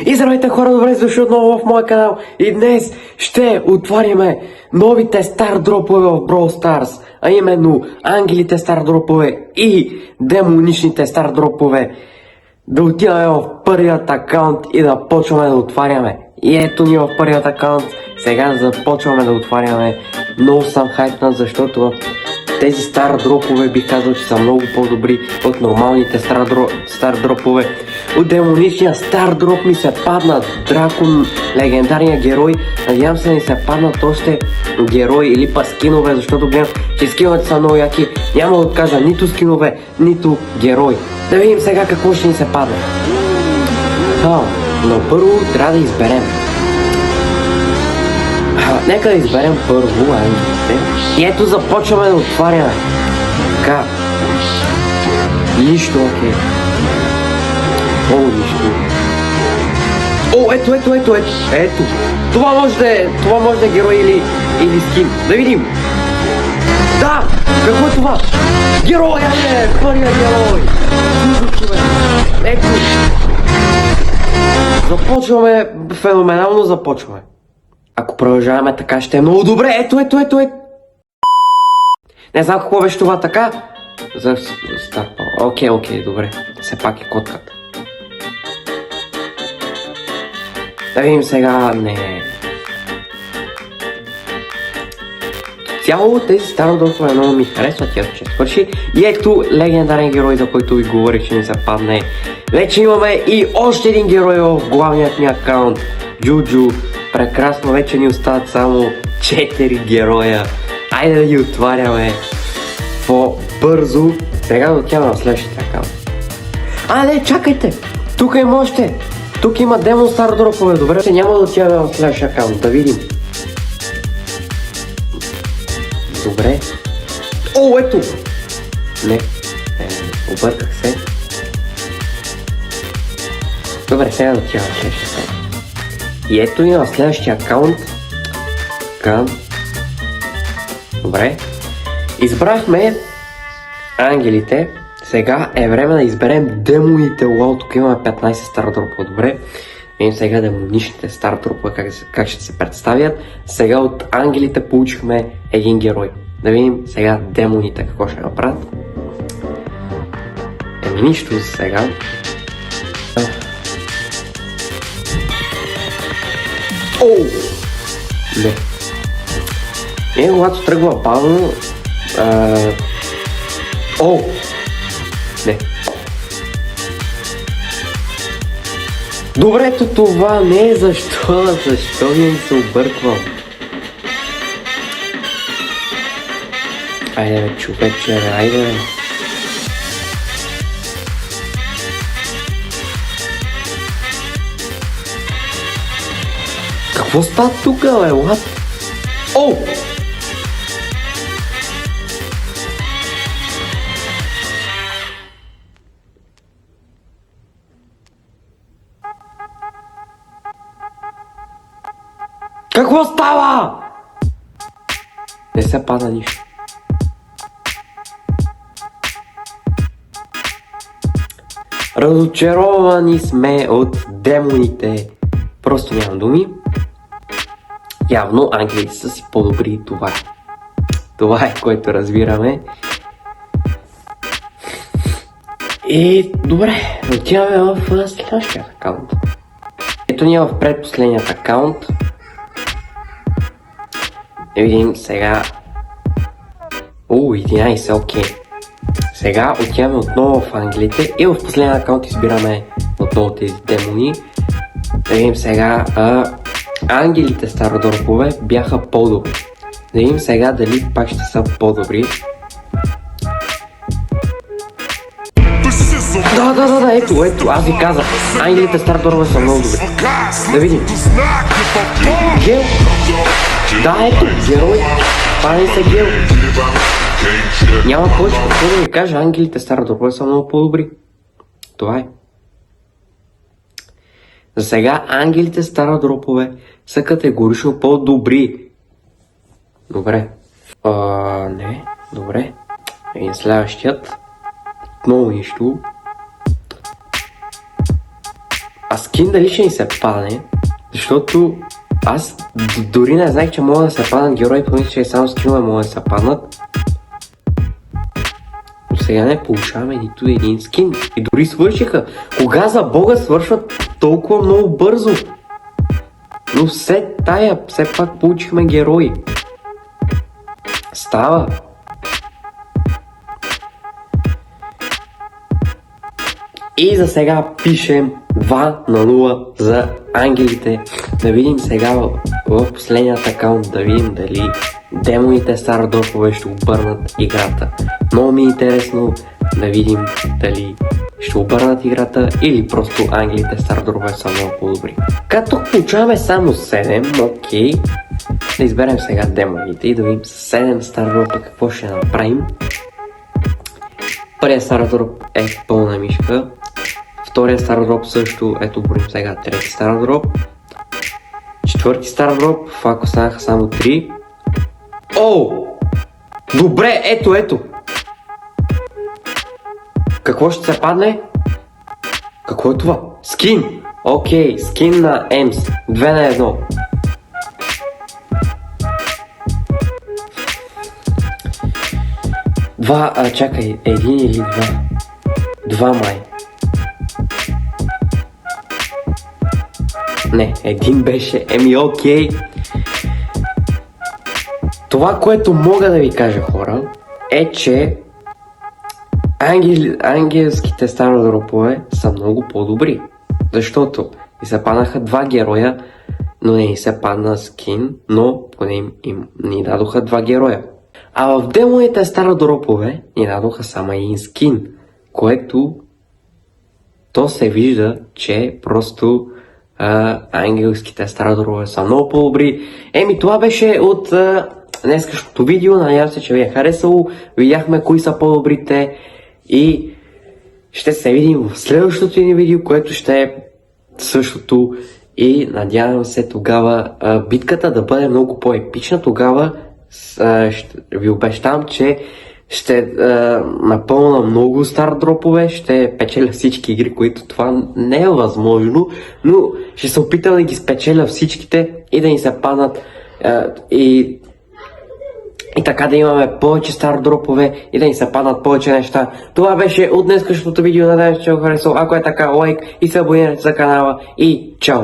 И здравейте хора, добре дошли отново в моя канал и днес ще отвориме новите стар дропове в Brawl Stars, а именно ангелите стар дропове и демоничните стар дропове. Да отиваме в първият акаунт и да почваме да отваряме. И ето ни в първият акаунт, сега започваме да отваряме. Много съм хайпнат, защото в тези стар дропове бих казал, че са много по-добри от нормалните стар дропове. От демоничния стар дроп ми се падна Дракон, легендарния герой. Надявам се да ни се паднат още герои или па скинове, защото гледам, че скиновете са много яки. Няма да откажа нито скинове, нито герои. Да видим сега какво ще ни се падне. Но първо трябва да изберем. Нека да изберем първо ангелите. И ето започваме да отваряме. Така. Нищо, окей. О, нищо. О, ето. Това може да е герой или скин. Да видим. Да! Какво е това? Герой, първият герой! Ето. Започваме, феноменално започваме. Ако продължаваме така, ще е много добре. Ето. Не знам какво беше това така. За старпа. Окей, добре. Все пак е котката. Да видим сега. Не. Цяло тези стародропове много ми харесват, тя ще свърши. И ето легендарен герой, за който ви говорих, че ми се падне. Вече имаме и още един герой в главният ми акаунт. Джуджу. Прекрасно, вече ни остават само 4 героя. Айде да ги отваряме по-бързо. Сега да отиваме в следващия акаунт. Не, чакайте! Тук има още. Тук има демон стар дропове. Добре, че няма да отиваме в следващия акаунт. Да видим. Добре. О, ето! Не, обърках се. Добре, сега да отиваме в следващия акаунт. И ето ни на следващия акаунт. Добре. Избрахме ангелите. Сега е време да изберем демоните. Уау, тук имаме 15 стар дропа. Добре. Видим сега демоничните стар дропа как ще се представят. Сега от ангелите получихме един герой. Да видим сега демоните какво ще направят. Нищо за сега. Не. Когато тръгва бавно... Не. Добре, ето това не е защо ми се обърквам. Айде бе, човече, айде бе. Какво става тук, бе? What? Какво става? Не се пада нищо. Разочаровани сме от демоните. Просто нямам думи. Явно ангелите са си по-добри. Това е което разбираме. И добре, отиваме в следващия акаунт. Ето ни в предпоследният акаунт. Да видим сега. 11, окей. Сега отиваме отново в ангелите и в последния акаунт избираме отново тези демони. Да видим сега. Ангелите стародропове бяха по-добри. Да видим сега дали пак ще са по-добри. Да, ето, аз ви казах. Ангелите стародропове са много добри. Да видим. Гел. Да, ето, герой. Пане са гел. Няма повече какво да ви кажа, ангелите стародропове са много по-добри. Това е. За сега ангелите стародропове са категорично по-добри. Добре. Не. Добре. И следващият. Много нищо. скин дали ще ни се падне, защото аз дори не знаех, че могат да се паднат герои, помислих, че само скинове могат да се паднат. Но сега не получаваме нито един скин и дори свършиха. Кога за Бога свършват толкова много бързо? Но все пак получихме герои. Става. И за сега пишем 2-0 за ангелите. Да видим сега в последният акаунт, да видим дали демоните стардропове ще обърнат играта. Много ми е интересно да видим дали ще обърнат играта или просто ангелите стардропове са много по-добри. Като получаваме само 7, окей. Да изберем сега демоните и да видим с 7 стардропа какво ще направим. Първият стардроп е пълна мишка. Втория стардроп също, ето борим сега трети стардроп. Четвърти стардроп, фак останаха само 3. О! Добре, ето! Какво ще се падне? Какво е това? Скин! Окей, скин на Емс. 2 на 1. Чакай, един или два? Два май. Не, един беше, окей. Това, което мога да ви кажа, хора, е, че ангелските стардропове са много по-добри. Защото ни се паднаха 2 героя, но не ни се падна скин, но поне ни дадоха 2 героя. А в демоните стардропове ни дадоха само един скин, което то се вижда, че просто ангелските стардропове са много по-добри. Това беше от днескашното видео. Надявам се, че ви е харесало. Видяхме кои са по-добрите и ще се видим в следващото ни видео, което ще е същото и надявам се тогава битката да бъде много по-епична. Тогава ви обещавам, че ще напълна много стардропове, ще печеля всички игри, които това не е възможно, но ще се опитам да ги спечеля всичките и да ни се паднат и така да имаме повече стардропове и да ни се паднат повече неща. Това беше от днескашното видео, надявам се, че ви харесало. Ако е така, лайк и се абонирайте за канала и чао!